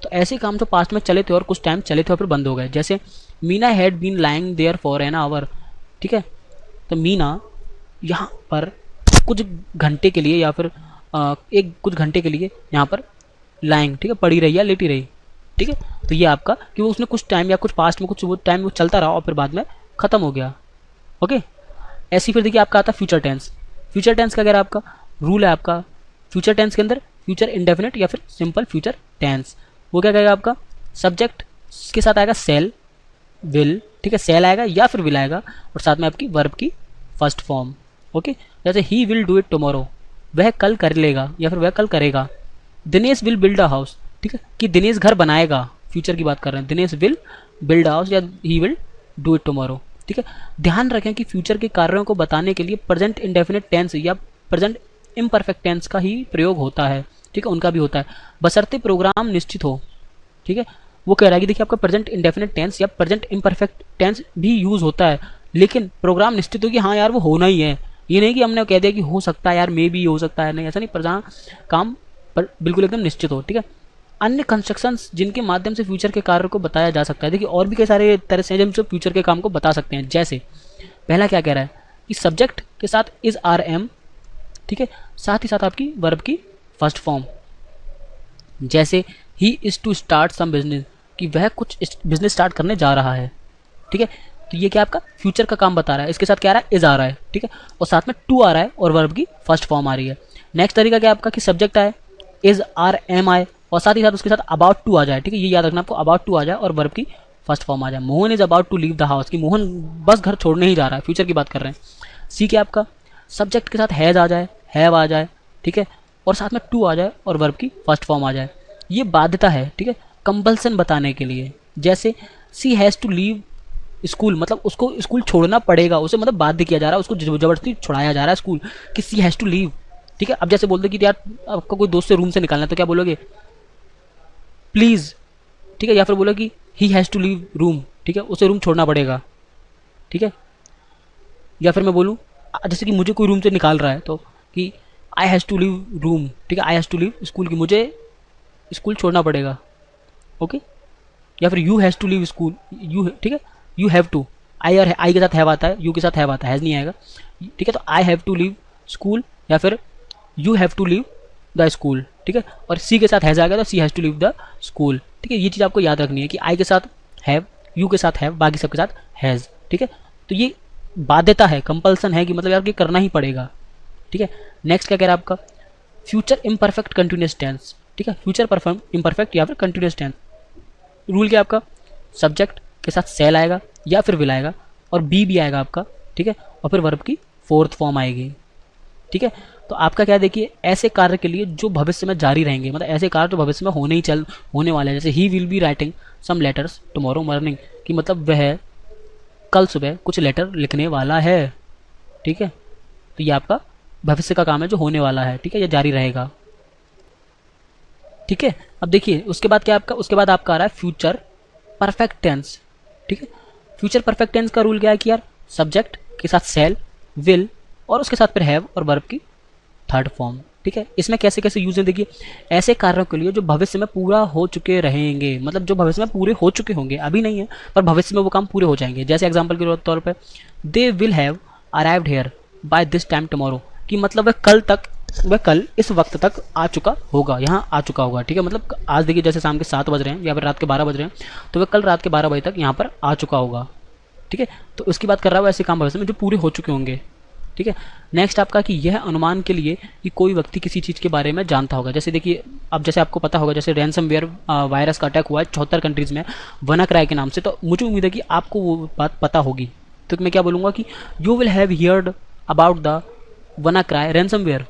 S1: तो ऐसे काम जो पास्ट में चले थे और कुछ टाइम चले थे और फिर बंद हो गए। जैसे Meena had been lying there for an hour. ठीक है, तो मीना यहाँ पर कुछ घंटे के लिए या फिर कुछ घंटे के लिए यहाँ पर लाइंग, ठीक है, पड़ी रही या लेटी रही। ठीक है, तो ये आपका कि वो उसने कुछ टाइम या कुछ पास्ट में कुछ वो टाइम वो चलता रहा और फिर बाद में ख़त्म हो गया। ओके, ऐसे फिर देखिए आपका आता है फ्यूचर टेंस। फ्यूचर टेंस का क्या है आपका रूल है आपका फ्यूचर टेंस के अंदर, फ्यूचर इंडेफिनिट या फिर सिंपल फ्यूचर टेंस। वो क्या कहेगा आपका, सब्जेक्ट के साथ आएगा सेल विल। ठीक है, सेल आएगा या फिर विल आएगा और साथ में आपकी वर्ब की फर्स्ट फॉर्म। ओके, जैसे he will do it tomorrow, वह कल कर लेगा या फिर वह कल करेगा। Dinesh will build a house. ठीक है, कि दिनेश घर बनाएगा, फ्यूचर की बात कर रहे हैं, दिनेश विल बिल्ड हाउस या he will do it tomorrow. ठीक है, ध्यान रखें कि फ्यूचर के कार्यों को बताने के लिए प्रेजेंट इंडेफिनिट टेंस या प्रेजेंट इम्परफेक्ट टेंस का ही प्रयोग होता है। ठीक है, उनका भी होता है, बशर्ते प्रोग्राम निश्चित हो। ठीक है, वो कह रहा है कि देखिए आपका प्रेजेंट इंडेफिनिट टेंस या प्रेजेंट इम्परफेक्ट टेंस भी यूज़ होता है, लेकिन प्रोग्राम निश्चित हो कि हाँ यार वो होना ही है। ये नहीं कि हमने कह दिया कि हो सकता है यार, मे भी हो सकता है, नहीं ऐसा नहीं, पर काम पर बिल्कुल एकदम निश्चित हो। ठीक है, अन्य कंस्ट्रक्शंस जिनके माध्यम से फ्यूचर के कार्य को बताया जा सकता है। देखिए और भी कई सारे तरह से जिनसे फ्यूचर के काम को बता सकते हैं। जैसे पहला क्या कह रहा है कि सब्जेक्ट के साथ इज आर एम। ठीक है, साथ ही साथ आपकी वर्ब की फर्स्ट फॉर्म। जैसे he is to start some business, कि वह कुछ बिजनेस स्टार्ट करने जा रहा है। ठीक है, तो ये क्या आपका फ्यूचर का काम बता रहा है। इसके साथ क्या आ रहा है, इज आ रहा है। ठीक है, और साथ में टू आ रहा है और वर्ब की फर्स्ट फॉर्म आ रही है। नेक्स्ट तरीका क्या आपका कि सब्जेक्ट आए, इज आर एम आए और साथ ही साथ उसके साथ अबाउट टू आ जाए। ठीक है, ये याद रखना आपको, अबाउट टू आ जाए और वर्ब की फर्स्ट फॉर्म आ जाए। Mohan is about to leave the house, कि मोहन बस घर छोड़ने ही जा रहा है, फ्यूचर की बात कर रहे हैं। सी क्या आपका सब्जेक्ट के साथ हैज़ आ जाए, हैव आ जाए। ठीक है, और साथ में टू आ जाए और वर्ब की फर्स्ट फॉर्म आ जाए। ये बाध्यता है। ठीक है, कंपल्सन बताने के लिए। जैसे सी हैज़ टू लीव स्कूल, मतलब उसको स्कूल छोड़ना पड़ेगा, उसे मतलब बाध्य किया जा रहा है, उसको जबरदस्ती छुड़ाया जा रहा है स्कूल, कि सी हैज़ टू लीव। ठीक है, अब जैसे बोलते कि यार आपको कोई दोस्त से रूम से निकालना है तो क्या बोलोगे, प्लीज़। ठीक है, या फिर बोलो कि he has to leave room. ठीक है, उसे रूम छोड़ना पड़ेगा। ठीक है, या फिर मैं बोलूँ जैसे कि मुझे कोई रूम से निकाल रहा है तो कि I has to leave room. ठीक है, I has to leave school, की मुझे स्कूल छोड़ना पड़ेगा। ओके, या फिर you has to leave school, you. ठीक है, यू हैव टू, आई और आई के साथ हैव आता है, यू के साथ हैव आता है, हैज़ नहीं आएगा। ठीक है, तो I have to leave school या फिर you have to leave the school. ठीक है, और सी के साथ हैज़ आ गया तो she has to leave the school. ठीक है, ये चीज़ आपको याद रखनी है कि आई के साथ हैव, यू के साथ हैव, बाकी सब के साथ हैज़। ठीक है, तो ये बाध्यता है, कंपल्सन है कि मतलब यार ये करना ही पड़ेगा। ठीक है, नेक्स्ट क्या कह रहा है आपका फ्यूचर इम्परफेक्ट कंटिन्यूअस टेंस। ठीक है, फ्यूचर इम्परफेक्ट या फिर कंटिन्यूअस टेंस। रूल क्या आपका सब्जेक्ट के साथ सेल आएगा या फिर विल आएगा और बी भी आएगा आपका, ठीक है, और फिर वर्ब की फोर्थ फॉर्म आएगी, ठीक है। तो आपका क्या देखिए, ऐसे कार्य के लिए जो भविष्य में जारी रहेंगे, मतलब ऐसे कार्य जो भविष्य में होने वाले हैं, जैसे he will be writing some letters tomorrow morning, कि मतलब वह कल सुबह कुछ लेटर लिखने वाला है, ठीक है। तो ये आपका भविष्य का काम है जो होने वाला है, ठीक है, ये जारी रहेगा, ठीक है। अब देखिए उसके बाद क्या आपका, उसके बाद आपका आ रहा है फ्यूचर परफेक्ट टेंस, ठीक है। फ्यूचर परफेक्ट टेंस का रूल क्या है कि यार सब्जेक्ट के साथ सेल, विल और उसके साथ फिर हैव और वर्ब की थर्ड फॉर्म, ठीक है। इसमें कैसे कैसे यूज है देखिए, ऐसे कार्यों के लिए जो भविष्य में पूरा हो चुके रहेंगे, मतलब जो भविष्य में पूरे हो चुके होंगे, अभी नहीं है पर भविष्य में वो काम पूरे हो जाएंगे। जैसे एग्जांपल के तौर पे they will have arrived here by this time tomorrow, कि मतलब वह कल इस वक्त तक आ चुका होगा, यहाँ आ चुका होगा, ठीक है। मतलब आज देखिए जैसे शाम के 7 बज रहे हैं या फिर रात के 12 बज रहे हैं, तो वह कल रात के 12 बजे तक यहाँ पर आ चुका होगा, ठीक है। तो उसकी बात कर रहा है ऐसे काम भविष्य में जो पूरे हो चुके होंगे, ठीक है। नेक्स्ट आपका कि यह अनुमान के लिए कि कोई व्यक्ति किसी चीज़ के बारे में जानता होगा। जैसे देखिए अब जैसे आपको पता होगा, जैसे रैनसमवेयर वायरस का अटैक हुआ है 74 कंट्रीज़ में WannaCry के नाम से, तो मुझे उम्मीद है कि आपको वो बात पता होगी। तो मैं क्या बोलूँगा कि you will have heard about the WannaCry ransomware,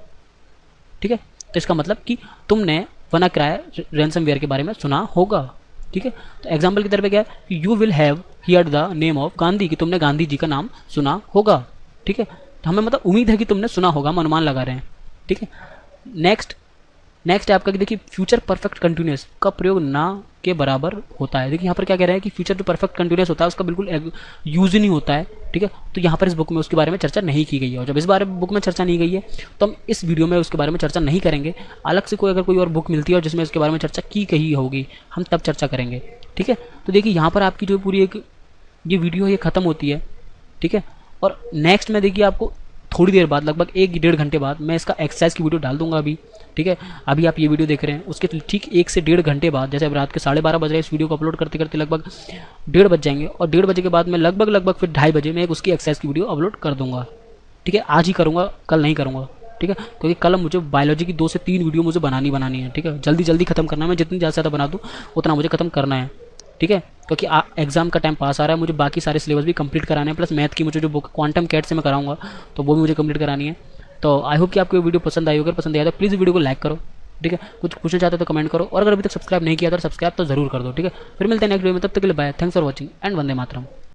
S1: ठीक है। तो इसका मतलब कि तुमने WannaCry रैनसमवेयर के बारे में सुना होगा, ठीक है। तो एग्जाम्पल की तरफ क्या है कि you will have heard the name of Gandhi, कि तुमने गांधी जी का नाम सुना होगा, ठीक है। तो हमें मतलब उम्मीद है कि तुमने सुना होगा, हम अनुमान लगा रहे हैं, ठीक है। नेक्स्ट है आपका कि देखिए फ्यूचर परफेक्ट कंटिन्यूस का प्रयोग ना के बराबर होता है। देखिए यहाँ पर क्या कह रहे हैं कि फ्यूचर जो परफेक्ट कंटिन्यूस होता है उसका बिल्कुल यूज ही नहीं होता है, ठीक है। तो यहाँ पर इस बुक में उसके बारे में चर्चा नहीं की गई है, और जब इस बारे में बुक में चर्चा नहीं गई है तो हम इस वीडियो में उसके बारे में चर्चा नहीं करेंगे। अलग से अगर कोई और बुक मिलती है और जिसमें इसके बारे में चर्चा की गई होगी, हम तब चर्चा करेंगे, ठीक है। तो देखिए यहाँ पर आपकी जो पूरी एक ये वीडियो ये ख़त्म होती है, ठीक है। और नेक्स्ट में देखिए आपको थोड़ी देर बाद, लगभग 1-1.5 घंटे बाद मैं इसका एक्सरसाइज की वीडियो डाल दूंगा अभी, ठीक है। अभी आप ये वीडियो देख रहे हैं, उसके ठीक 1 से 1.5 घंटे बाद, जैसे अब रात के 12:30 बज रहे हैं, इस वीडियो को अपलोड करते करते लगभग 1:30 बज जाएंगे, और 1:30 बजे के बाद मैं लगभग फिर 2:30 बजे मैं एक उसकी एक्सरसाइज की वीडियो अपलोड कर दूंगा, ठीक है। आज ही करूँगा, कल नहीं करूँगा, ठीक है, क्योंकि कल मुझे बायोलॉजी की 2 से 3 वीडियो मुझे बनानी है, ठीक है। जल्दी खत्म करना है, मैं जितनी ज़्यादा बना दूँ उतना मुझे खत्म करना है, ठीक है। क्योंकि एग्जाम का टाइम पास आ रहा है, मुझे बाकी सारे सिलेबस भी कंप्लीट कराने हैं, प्लस मैथ की मुझे जो बुक क्वांटम कैट से मैं कराऊंगा तो वो भी मुझे कंप्लीट करानी है। तो आई होप कि आपको वीडियो पसंद आई, अगर पसंद आया तो प्लीज़ वीडियो को लाइक करो, ठीक है। कुछ पूछना चाहते हो तो कमेंट करो, और अगर अभी तक सब्सक्राइब नहीं किया तो सब्सक्राइब तो जरूर कर दो, ठीक है। फिर मिलते हैं नेक्स्ट वीडियो में, तब तक के लिए bye, thanks for watching and Vande Mataram.